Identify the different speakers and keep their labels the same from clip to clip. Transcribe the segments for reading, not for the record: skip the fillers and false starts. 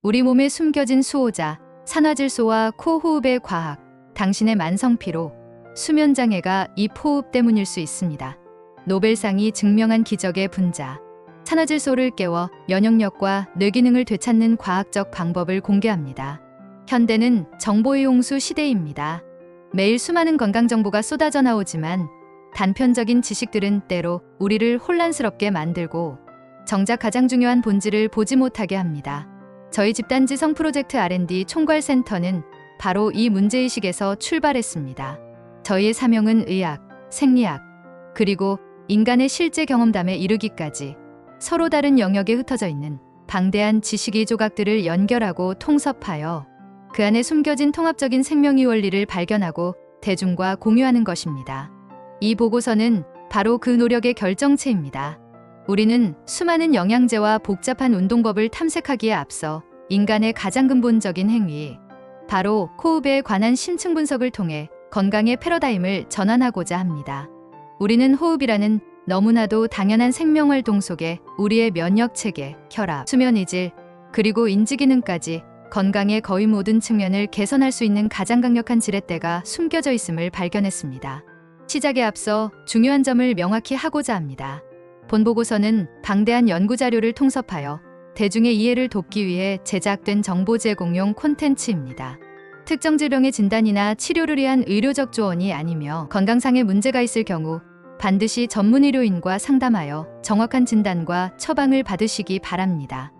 Speaker 1: 우리 몸에 숨겨진 수호자, 산화질소와 코호흡의 과학, 당신의 만성피로, 수면장애가 이 포흡 때문일 수 있습니다. 노벨상이 증명한 기적의 분자, 산화질소를 깨워 면역력과 뇌기능을 되찾는 과학적 방법을 공개합니다. 현대는 정보의 홍수 시대입니다. 매일 수많은 건강정보가 쏟아져 나오지만 단편적인 지식들은 때로 우리를 혼란스럽게 만들고 정작 가장 중요한 본질을 보지 못하게 합니다. 저희 집단지성 프로젝트 R&D 총괄센터는 바로 이 문제의식에서 출발했습니다. 저희의 사명은 의학, 생리학, 그리고 인간의 실제 경험담에 이르기까지 서로 다른 영역에 흩어져 있는 방대한 지식의 조각들을 연결하고 통섭하여 그 안에 숨겨진 통합적인 생명의 원리를 발견하고 대중과 공유하는 것입니다. 이 보고서는 바로 그 노력의 결정체입니다. 우리는 수많은 영양제와 복잡한 운동법을 탐색하기에 앞서 인간의 가장 근본적인 행위, 바로 코흡에 관한 심층 분석을 통해 건강의 패러다임을 전환하고자 합니다. 우리는 호흡이라는 너무나도 당연한 생명활동 속에 우리의 면역체계, 혈압, 수면의질, 그리고 인지기능까지 건강의 거의 모든 측면을 개선할 수 있는 가장 강력한 지렛대가 숨겨져 있음을 발견했습니다. 시작에 앞서 중요한 점을 명확히 하고자 합니다. 본 보고서는 방대한 연구자료를 통섭하여 대중의 이해를 돕기 위해 제작된 정보 제공용 콘텐츠입니다. 특정 질병의 진단이나 치료를 위한 의료적 조언이 아니며 건강상의 문제가 있을 경우 반드시 전문 의료인과 상담하여 정확한 진단과 처방을 받으시기 바랍니다.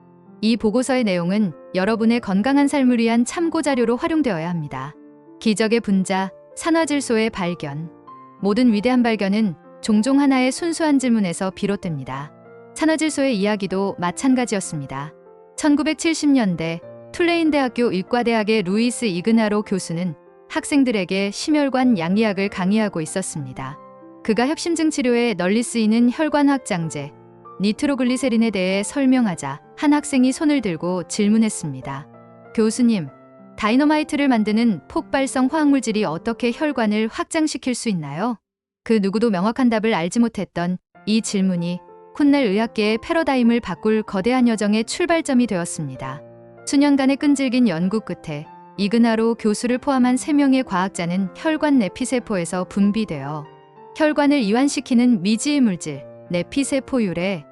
Speaker 1: 이 보고서의 내용은 여러분의 건강한 삶을 위한 참고자료로 활용되어야 합니다. 기적의 분자, 산화질소의 발견. 모든 위대한 발견은 종종 하나의 순수한 질문에서 비롯됩니다. 산화질소의 이야기도 마찬가지였습니다. 1970년대 툴레인 대학교 의과대학의 루이스 이그나로 교수는 학생들에게 심혈관 양리학을 강의하고 있었습니다. 그가 협심증 치료에 널리 쓰이는 혈관 확장제, 니트로글리세린에 대해 설명하자 한 학생이 손을 들고 질문했습니다. 교수님, 다이너마이트를 만드는 폭발성 화학물질이 어떻게 혈관을 확장시킬 수 있나요? 그 누구도 명확한 답을 알지 못했던 이 질문이 훗날 의학계의 패러다임을 바꿀 거대한 여정의 출발점이 되었습니다. 수년간의 끈질긴 연구 끝에 이그나로 교수를 포함한 3명의 과학자는 혈관 내피세포에서 분비되어 혈관을 이완시키는 미지의 물질, 내피세포율의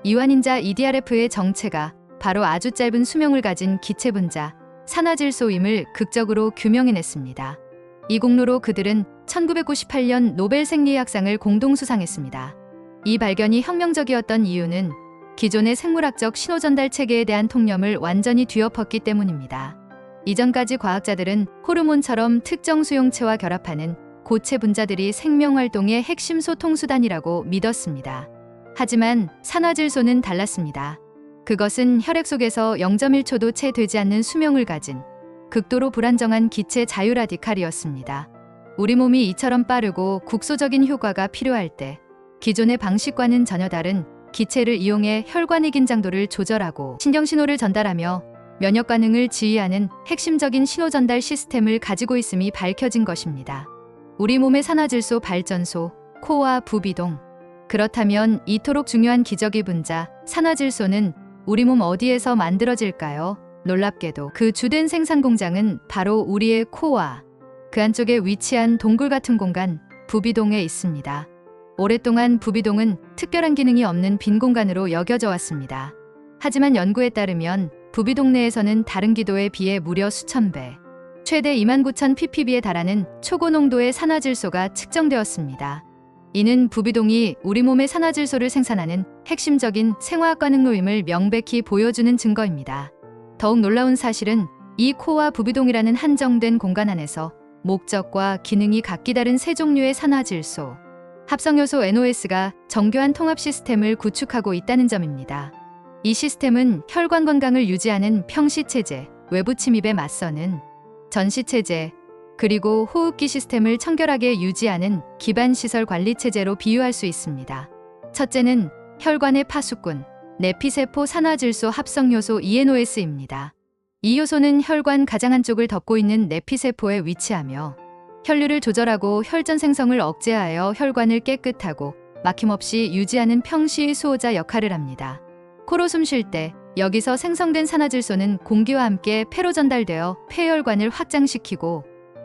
Speaker 1: 이완인자 EDRF의 정체가 바로 아주 짧은 수명을 가진 기체 분자, 산화질소임을 극적으로 규명해냈습니다. 이 공로로 그들은 1998년 노벨 생리학상을 공동 수상했습니다. 이 발견이 혁명적이었던 이유는 기존의 생물학적 신호전달 체계에 대한 통념을 완전히 뒤엎었기 때문입니다. 이전까지 과학자들은 호르몬처럼 특정 수용체와 결합하는 고체 분자들이 생명활동의 핵심 소통수단이라고 믿었습니다. 하지만 산화질소는 달랐습니다. 그것은 혈액 속에서 0.1초도 채 되지 않는 수명을 가진 극도로 불안정한 기체 자유라디칼이었습니다. 우리 몸이 이처럼 빠르고 국소적인 효과가 필요할 때 기존의 방식과는 전혀 다른 기체를 이용해 혈관의 긴장도를 조절하고 신경신호를 전달하며 면역 반응을 지휘하는 핵심적인 신호전달 시스템을 가지고 있음이 밝혀진 것입니다. 우리 몸의 산화질소 발전소, 코와 부비동. 그렇다면 이토록 중요한 기적의 분자, 산화질소는 우리 몸 어디에서 만들어질까요? 놀랍게도 그 주된 생산 공장은 바로 우리의 코와 그 안쪽에 위치한 동굴 같은 공간, 부비동에 있습니다. 오랫동안 부비동은 특별한 기능이 없는 빈 공간으로 여겨져 왔습니다. 하지만 연구에 따르면 부비동 내에서는 다른 기도에 비해 무려 수천 배, 최대 29,000ppb에 달하는 초고농도의 산화질소가 측정되었습니다. 이는 부비동이 우리 몸의 산화질소를 생산하는 핵심적인 생화학 관응로임을 명백히 보여주는 증거입니다. 더욱 놀라운 사실은 이 코와 부비동이라는 한정된 공간 안에서 목적과 기능이 각기 다른 세 종류의 산화질소, 합성요소 NOS가 정교한 통합 시스템을 구축하고 있다는 점입니다. 이 시스템은 혈관 건강을 유지하는 평시체제, 외부 침입에 맞서는 전시체제, 그리고 호흡기 시스템을 청결하게 유지하는 기반시설 관리체제로 비유할 수 있습니다. 첫째는 혈관의 파수꾼, 내피세포 산화질소 합성요소 ENOS입니다. 이 요소는 혈관 가장 한쪽을 덮고 있는 내피세포에 위치하며 혈류를 조절하고 혈전 생성을 억제하여 혈관을 깨끗하고 막힘없이 유지하는 평시 수호자 역할을 합니다. 코로 숨 쉴 때 여기서 생성된 산화질소는 공기와 함께 폐로 전달되어 폐혈관을 확장시키고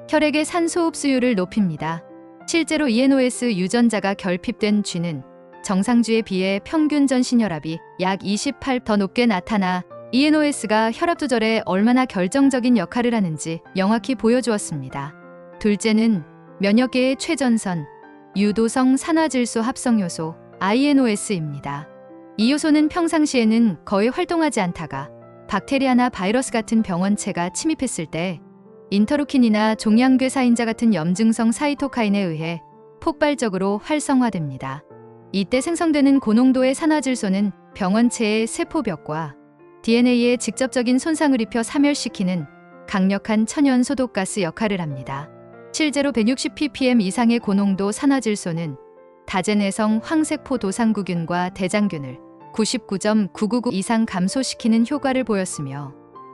Speaker 1: 혈액의 산소 흡수율을 높입니다. 실제로 ENOS 유전자가 결핍된 쥐는 정상쥐에 비해 평균 전신혈압이 약 28 더 높게 나타나 ENOS가 혈압 조절에 얼마나 결정적인 역할을 하는지 명확히 보여주었습니다. 둘째는 면역계의 최전선, 유도성 산화질소 합성요소 INOS입니다. 이 요소는 평상시에는 거의 활동하지 않다가 박테리아나 바이러스 같은 병원체가 침입했을 때 인터루킨이나 종양괴 사인자 같은 염증성 사이토카인에 의해 폭발적으로 활성화됩니다. 이때 생성되는 고농도의 산화질소는 병원체의 세포벽과 DNA에 직접적인 손상을 입혀 사멸시키는 강력한 천연 소독가스 역할을 합니다. 실제로 160 ppm 이상의 고농도 산화질소는 다제내성 황색포 도상구균과 대장균을 99.999 이상 감소시키는 효과를 보였으며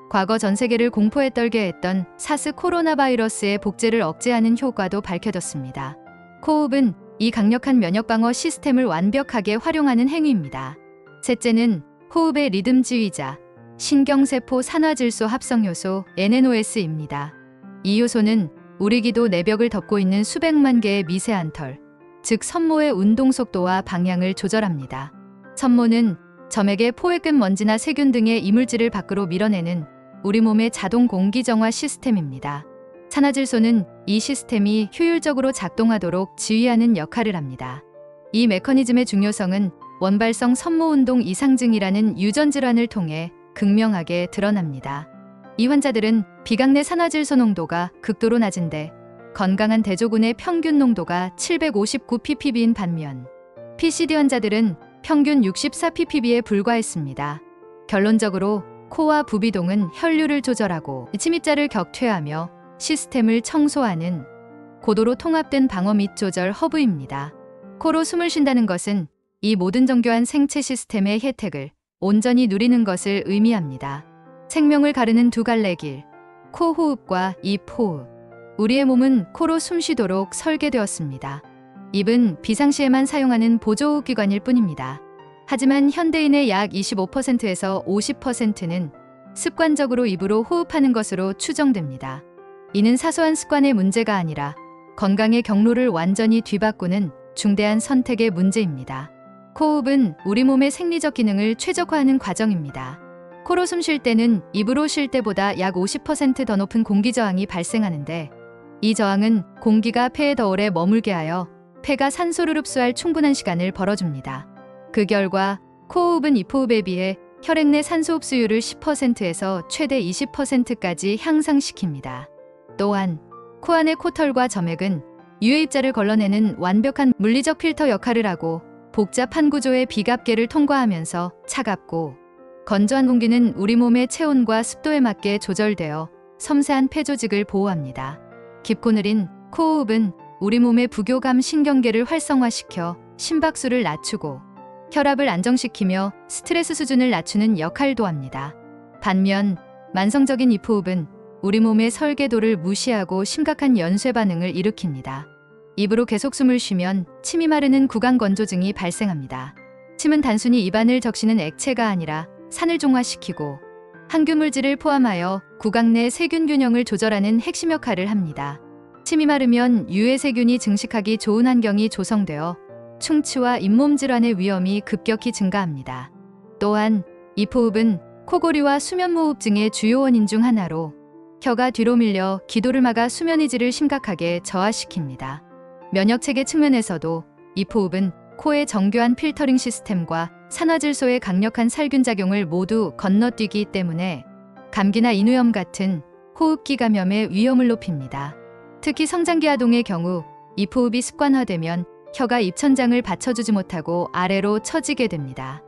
Speaker 1: 과거 전 세계를 공포에 떨게 했던 사스 코로나 바이러스의 복제를 억제하는 효과도 밝혀졌습니다. 코흡은 이 강력한 면역방어 시스템을 완벽하게 활용하는 행위입니다. 셋째는 호흡의 리듬 지휘자, 신경세포 산화질소 합성요소 NNOS입니다. 이 요소는 우리 기도 내벽을 덮고 있는 수백만 개의 미세한 털, 즉 섬모의 운동 속도와 방향을 조절합니다. 섬모는 점액의 포획근 먼지나 세균 등의 이물질을 밖으로 밀어내는 우리 몸의 자동 공기정화 시스템입니다. 산화질소는 이 시스템이 효율적으로 작동하도록 지휘하는 역할을 합니다. 이 메커니즘의 중요성은 원발성 섬모운동 이상증이라는 유전질환을 통해 극명하게 드러납니다. 이 환자들은 비강 내 산화질소 농도가 극도로 낮은데 건강한 대조군의 평균 농도가 759 ppb인 반면 PCD 환자들은 평균 64 ppb에 불과했습니다. 결론적으로 코와 부비동은 혈류를 조절하고 침입자를 격퇴하며 시스템을 청소하는 고도로 통합된 방어 및 조절 허브입니다. 코로 숨을 쉰다는 것은 이 모든 정교한 생체 시스템의 혜택을 온전히 누리는 것을 의미합니다. 생명을 가르는 두 갈래 길, 코 호흡과 입 호흡. 우리의 몸은 코로 숨쉬도록 설계되었습니다. 입은 비상시에만 사용하는 보조호흡기관일 뿐입니다. 하지만 현대인의 약 25%에서 50%는 습관적으로 입으로 호흡하는 것으로 추정됩니다. 이는 사소한 습관의 문제가 아니라 건강의 경로를 완전히 뒤바꾸는 중대한 선택의 문제입니다. 코호흡은 우리 몸의 생리적 기능을 최적화하는 과정입니다. 코로 숨 쉴 때는 입으로 쉴 때보다 약 50% 더 높은 공기 저항이 발생하는데 이 저항은 공기가 폐에 더 오래 머물게 하여 폐가 산소를 흡수할 충분한 시간을 벌어줍니다. 그 결과 코호흡은 입호흡에 비해 혈액 내 산소 흡수율을 10%에서 최대 20%까지 향상시킵니다. 또한 코 안의 코털과 점액은 유해입자를 걸러내는 완벽한 물리적 필터 역할을 하고 복잡한 구조의 비갑계를 통과하면서 차갑고 건조한 공기는 우리 몸의 체온과 습도에 맞게 조절되어 섬세한 폐조직을 보호합니다. 깊고 느린 코호흡은 우리 몸의 부교감 신경계를 활성화시켜 심박수를 낮추고 혈압을 안정시키며 스트레스 수준을 낮추는 역할도 합니다. 반면 만성적인 입호흡은 우리 몸의 설계도를 무시하고 심각한 연쇄 반응을 일으킵니다. 입으로 계속 숨을 쉬면 침이 마르는 구강건조증이 발생합니다. 침은 단순히 입안을 적시는 액체가 아니라 산을 종화시키고 항균물질을 포함하여 구강 내 세균 균형을 조절하는 핵심 역할을 합니다. 침이 마르면 유해 세균이 증식하기 좋은 환경이 조성되어 충치와 잇몸 질환의 위험이 급격히 증가합니다. 또한 입호흡은 코골이와 수면무호흡증의 주요 원인 중 하나로 혀가 뒤로 밀려 기도를 막아 수면의질을 심각하게 저하시킵니다. 면역체계 측면에서도 입호흡은 코의 정교한 필터링 시스템과 산화질소의 강력한 살균 작용을 모두 건너뛰기 때문에 감기나 인후염 같은 호흡기 감염의 위험을 높입니다. 특히 성장기 아동의 경우 입호흡이 습관화되면 혀가 입천장을 받쳐주지 못하고 아래로 처지게 됩니다.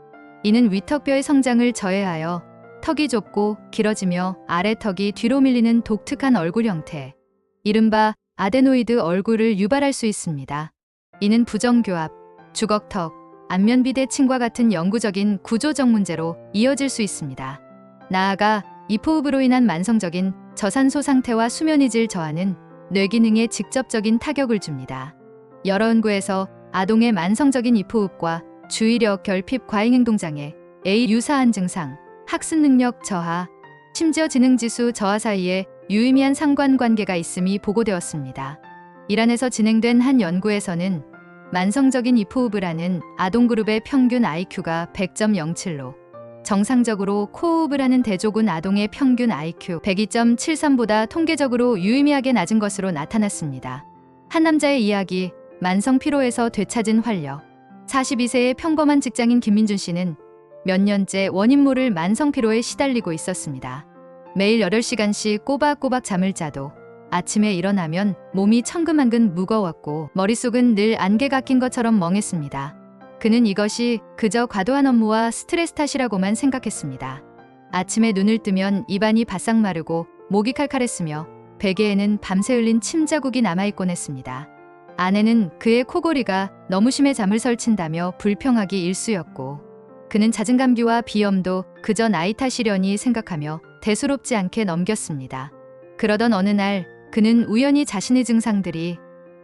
Speaker 1: 이는 위턱뼈의 성장을 저해하여 턱이 좁고 길어지며 아래턱이 뒤로 밀리는 독특한 얼굴 형태, 이른바 아데노이드 얼굴을 유발할 수 있습니다. 이는 부정교합, 주걱턱, 안면 비대칭과 같은 영구적인 구조적 문제로 이어질 수 있습니다. 나아가 입호흡으로 인한 만성적인 저산소 상태와 수면의질 저하는 뇌기능에 직접적인 타격을 줍니다. 여러 연구에서 아동의 만성적인 입호흡과 주의력 결핍 과잉행동장애, A 유사한 증상, 학습 능력 저하, 심지어 지능지수 저하 사이에 유의미한 상관관계가 있음이 보고되었습니다. 이란에서 진행된 한 연구에서는 만성적인 입호흡을 하는 아동그룹의 평균 IQ가 100.07로 정상적으로 코호흡을 하는 대조군 아동의 평균 IQ 102.73보다 통계적으로 유의미하게 낮은 것으로 나타났습니다. 한 남자의 이야기, 만성 피로에서 되찾은 활력. 42세의 평범한 직장인 김민준 씨는 몇 년째 원인 모를 만성 피로에 시달리고 있었습니다. 매일 8시간씩 꼬박꼬박 잠을 자도 아침에 일어나면 몸이 천근만근 무거웠고 머릿속은 늘 안개가 낀 것처럼 멍했습니다. 그는 이것이 그저 과도한 업무와 스트레스 탓이라고만 생각했습니다. 아침에 눈을 뜨면 입안이 바싹 마르고 목이 칼칼했으며 베개에는 밤새 흘린 침자국이 남아있곤 했습니다. 아내는 그의 코골이가 너무 심해 잠을 설친다며 불평하기 일쑤였고 그는 잦은 감기와 비염도 그저 나이 탓이려니 생각하며 대수롭지 않게 넘겼습니다. 그러던 어느 날 그는 우연히 자신의 증상들이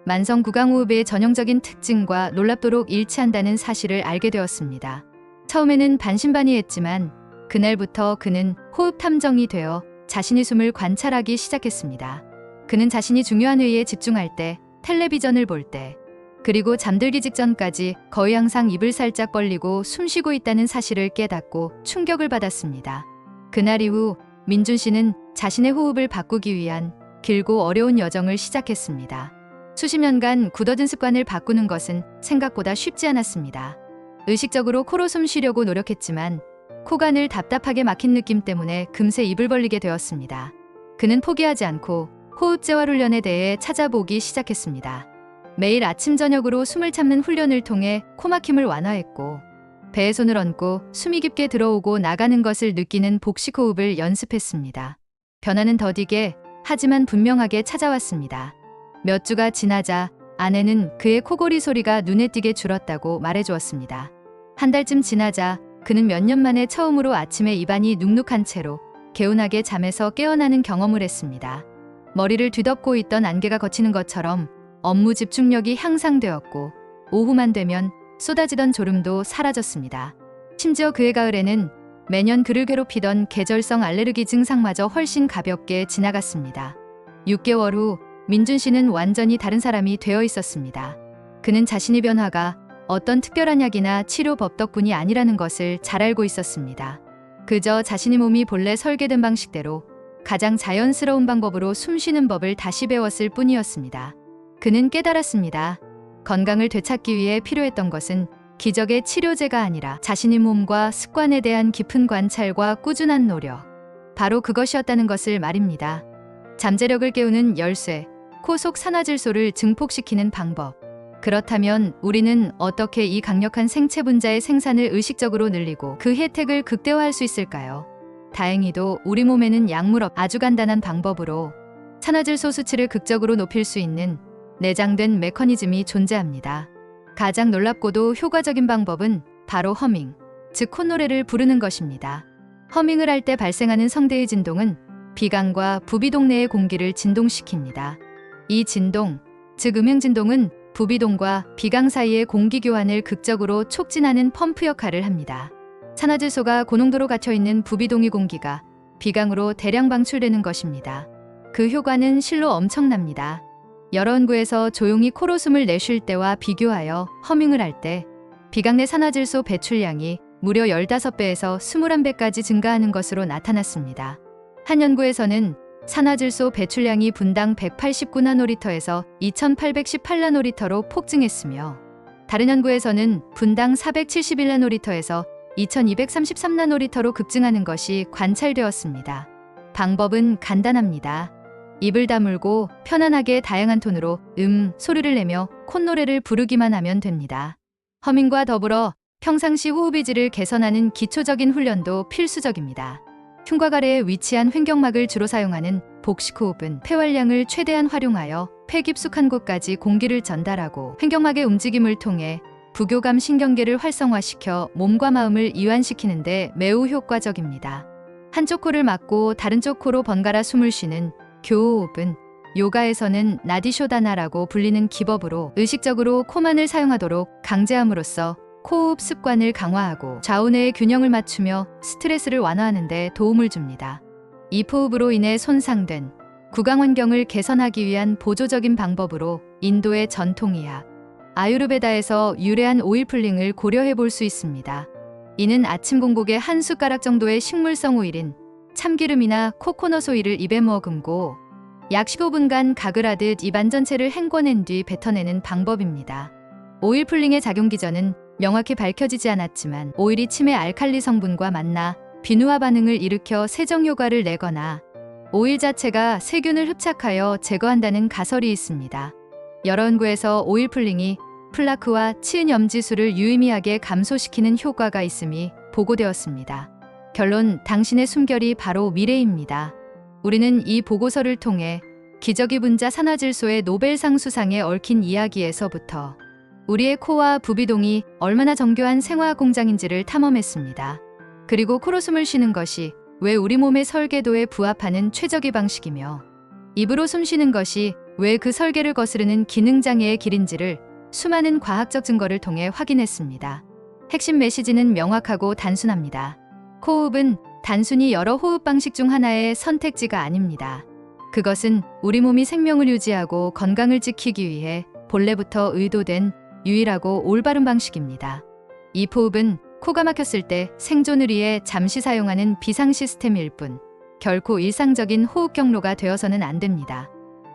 Speaker 1: 만성 구강호흡의 전형적인 특징과 놀랍도록 일치한다는 사실을 알게 되었습니다. 처음에는 반신반의했지만 그날부터 그는 호흡 탐정이 되어 자신의 숨을 관찰하기 시작했습니다. 그는 자신이 중요한 회의에 집중할 때, 텔레비전을 볼 때, 그리고 잠들기 직전까지 거의 항상 입을 살짝 벌리고 숨 쉬고 있다는 사실을 깨닫고 충격을 받았습니다. 그날 이후 민준 씨는 자신의 호흡을 바꾸기 위한 길고 어려운 여정을 시작했습니다. 수십 년간 굳어진 습관을 바꾸는 것은 생각보다 쉽지 않았습니다. 의식적으로 코로 숨 쉬려고 노력했지만 코가 늘 답답하게 막힌 느낌 때문에 금세 입을 벌리게 되었습니다. 그는 포기하지 않고 호흡 재활 훈련에 대해 찾아보기 시작했습니다. 매일 아침 저녁으로 숨을 참는 훈련을 통해 코막힘을 완화했고 배에 손을 얹고 숨이 깊게 들어오고 나가는 것을 느끼는 복식 호흡을 연습했습니다. 변화는 더디게 하지만 분명하게 찾아왔습니다. 몇 주가 지나자 아내는 그의 코골이 소리가 눈에 띄게 줄었다고 말해주었습니다. 한 달쯤 지나자 그는 몇 년 만에 처음으로 아침에 입안이 눅눅한 채로 개운하게 잠에서 깨어나는 경험을 했습니다. 머리를 뒤덮고 있던 안개가 걷히는 것처럼 업무 집중력이 향상되었고 오후만 되면 쏟아지던 졸음도 사라졌습니다. 심지어 그해 가을에는 매년 그를 괴롭히던 계절성 알레르기 증상마저 훨씬 가볍게 지나갔습니다. 6개월 후 민준 씨는 완전히 다른 사람이 되어 있었습니다. 그는 자신의 변화가 어떤 특별한 약이나 치료법 덕분이 아니라는 것을 잘 알고 있었습니다. 그저 자신의 몸이 본래 설계된 방식대로 가장 자연스러운 방법으로 숨쉬는 법을 다시 배웠을 뿐이었습니다. 그는 깨달았습니다. 건강을 되찾기 위해 필요했던 것은 기적의 치료제가 아니라 자신의 몸과 습관에 대한 깊은 관찰과 꾸준한 노력. 바로 그것이었다는 것을 말입니다. 잠재력을 깨우는 열쇠, 코 속 산화질소를 증폭시키는 방법. 그렇다면 우리는 어떻게 이 강력한 생체 분자의 생산을 의식적으로 늘리고 그 혜택을 극대화할 수 있을까요? 다행히도 우리 몸에는 아주 간단한 방법으로 산화질소 수치를 극적으로 높일 수 있는 내장된 메커니즘이 존재합니다. 가장 놀랍고도 효과적인 방법은 바로 허밍, 즉 콧노래를 부르는 것입니다. 허밍을 할 때 발생하는 성대의 진동은 비강과 부비동 내의 공기를 진동시킵니다. 이 진동, 즉 음향진동은 부비동과 비강 사이의 공기 교환을 극적으로 촉진하는 펌프 역할을 합니다. 산화질소가 고농도로 갇혀있는 부비동의 공기가 비강으로 대량 방출되는 것입니다. 그 효과는 실로 엄청납니다. 여러 연구에서 조용히 코로 숨을 내쉴 때와 비교하여 허밍을 할 때 비강 내 산화질소 배출량이 무려 15배에서 21배까지 증가하는 것으로 나타났습니다. 한 연구에서는 산화질소 배출량이 분당 189나노리터에서 2818나노리터로 폭증했으며 다른 연구에서는 분당 471나노리터에서 2233나노리터로 급증하는 것이 관찰되었습니다. 방법은 간단합니다. 입을 다물고 편안하게 다양한 톤으로 소리를 내며 콧노래를 부르기만 하면 됩니다. 허밍과 더불어 평상시 호흡의 질을 개선하는 기초적인 훈련도 필수적입니다. 흉곽 아래에 위치한 횡격막을 주로 사용하는 복식호흡은 폐활량을 최대한 활용하여 폐 깊숙한 곳까지 공기를 전달하고 횡격막의 움직임을 통해 부교감 신경계를 활성화시켜 몸과 마음을 이완시키는 데 매우 효과적입니다. 한쪽 코를 막고 다른 쪽 코로 번갈아 숨을 쉬는 교호흡은 요가에서는 나디쇼다나라고 불리는 기법으로 의식적으로 코만을 사용하도록 강제함으로써 코호흡 습관을 강화하고 좌우뇌의 균형을 맞추며 스트레스를 완화하는 데 도움을 줍니다. 이 포흡으로 인해 손상된 구강 환경을 개선하기 위한 보조적인 방법으로 인도의 전통의학 아유르베다에서 유래한 오일 풀링을 고려해 볼 수 있습니다. 이는 아침 공복에 한 숟가락 정도의 식물성 오일인 참기름이나 코코넛 오일을 입에 머금고 약 15분간 가글하듯 입안 전체를 헹궈낸 뒤 뱉어내는 방법입니다. 오일 풀링의 작용 기전은 명확히 밝혀지지 않았지만 오일이 침의 알칼리 성분과 만나 비누화 반응을 일으켜 세정 효과를 내거나 오일 자체가 세균을 흡착하여 제거한다는 가설이 있습니다. 여러 연구에서 오일 풀링이 플라크와 치은 염지수를 유의미하게 감소시키는 효과가 있음이 보고되었습니다. 결론, 당신의 숨결이 바로 미래입니다. 우리는 이 보고서를 통해 기저귀 분자 산화질소의 노벨상 수상에 얽힌 이야기에서부터 우리의 코와 부비동이 얼마나 정교한 생화학 공장인지를 탐험했습니다. 그리고 코로 숨을 쉬는 것이 왜 우리 몸의 설계도에 부합하는 최적의 방식이며 입으로 숨 쉬는 것이 왜 그 설계를 거스르는 기능장애의 길인지를 수많은 과학적 증거를 통해 확인했습니다. 핵심 메시지는 명확하고 단순합니다. 코호흡은 단순히 여러 호흡 방식 중 하나의 선택지가 아닙니다. 그것은 우리 몸이 생명을 유지하고 건강을 지키기 위해 본래부터 의도된 유일하고 올바른 방식입니다. 이 포흡은 코가 막혔을 때 생존을 위해 잠시 사용하는 비상 시스템일 뿐 결코 일상적인 호흡 경로가 되어서는 안 됩니다.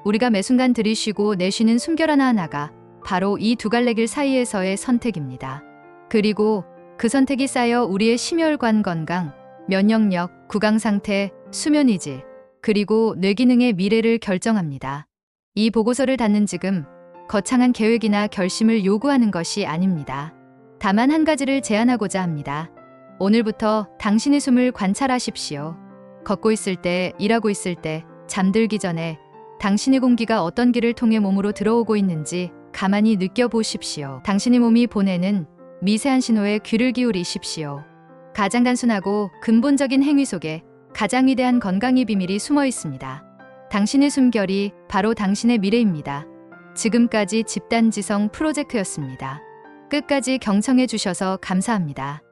Speaker 1: 우리가 매 순간 들이쉬고 내쉬는 숨결 하나하나가 바로 이 두 갈래 길 사이에서의 선택입니다. 그리고 그 선택이 쌓여 우리의 심혈관 건강, 면역력, 구강 상태, 수면 이질, 그리고 뇌 기능의 미래를 결정합니다. 이 보고서를 닫는 지금 거창한 계획이나 결심을 요구하는 것이 아닙니다. 다만 한 가지를 제안하고자 합니다. 오늘부터 당신의 숨을 관찰하십시오. 걷고 있을 때, 일하고 있을 때, 잠들기 전에 당신의 공기가 어떤 길을 통해 몸으로 들어오고 있는지 가만히 느껴보십시오. 당신의 몸이 보내는 미세한 신호에 귀를 기울이십시오. 가장 단순하고 근본적인 행위 속에 가장 위대한 건강의 비밀이 숨어 있습니다. 당신의 숨결이 바로 당신의 미래입니다. 지금까지 집단지성 프로젝트였습니다. 끝까지 경청해 주셔서 감사합니다.